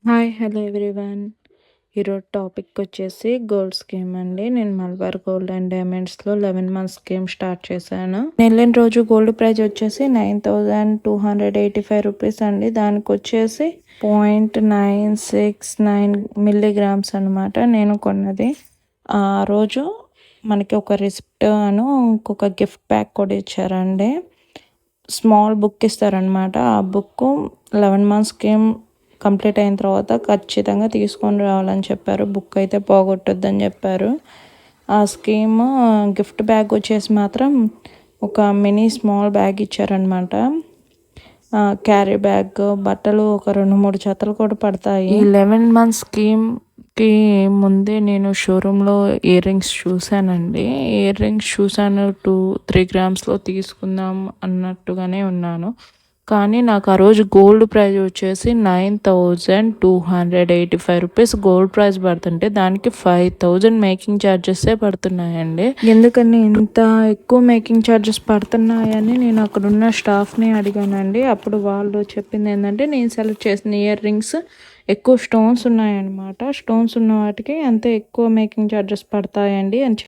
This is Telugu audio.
Hi hello everyone. ఈరోజు టాపిక్ వచ్చేసి గోల్డ్ స్కీమ్ అండి. నేను మలబార్ గోల్డ్ అండ్ డైమండ్స్లో 11 మంత్స్ స్కీమ్ స్టార్ట్ చేశాను. వెళ్ళిన రోజు గోల్డ్ ప్రైస్ వచ్చేసి 9,285 రూపీస్ అండి. దానికి వచ్చేసి 0.969 మిల్లీగ్రామ్స్ అనమాట నేను కొన్నది. ఆ రోజు మనకి ఒక రిసిప్ట్ అను ఇంకొక గిఫ్ట్ ప్యాక్ కూడా ఇచ్చారండి. స్మాల్ బుక్ ఇస్తారనమాట. ఆ బుక్ 11 మంత్స్ స్కీమ్ కంప్లీట్ అయిన తర్వాత ఖచ్చితంగా తీసుకొని రావాలని చెప్పారు. బుక్ అయితే పోగొట్టొద్దని చెప్పారు. ఆ స్కీమ్ గిఫ్ట్ బ్యాగ్ వచ్చేసి మాత్రం ఒక మినీ స్మాల్ బ్యాగ్ ఇచ్చారనమాట. క్యారీ బ్యాగ్, బట్టలు ఒక 2-3 జతలు కూడా పడతాయి. 11 మంత్స్ స్కీమ్కి ముందే నేను షోరూంలో ఇయర్ రింగ్స్ చూశానండి. ఇయర్ రింగ్స్ చూశాను 2-3 గ్రామ్స్లో తీసుకుందాం అన్నట్టుగానే ఉన్నాను. కానీ నాకు ఆ రోజు గోల్డ్ ప్రైస్ వచ్చేసి 9,285 రూపీస్ గోల్డ్ ప్రైస్ పడుతుంటే దానికి 5,000 మేకింగ్ ఛార్జెసే పడుతున్నాయండి. ఎందుకని ఇంత ఎక్కువ మేకింగ్ ఛార్జెస్ పడుతున్నాయని నేను అక్కడున్న స్టాఫ్ని అడిగానండి. అప్పుడు వాళ్ళు చెప్పింది ఏంటంటే నేను సెలెక్ట్ చేసిన ఇయర్ రింగ్స్ ఎక్కువ స్టోన్స్ ఉన్నాయన్నమాట. స్టోన్స్ ఉన్న వాటికి అంతే ఎక్కువ మేకింగ్ ఛార్జెస్ పడతాయండి అని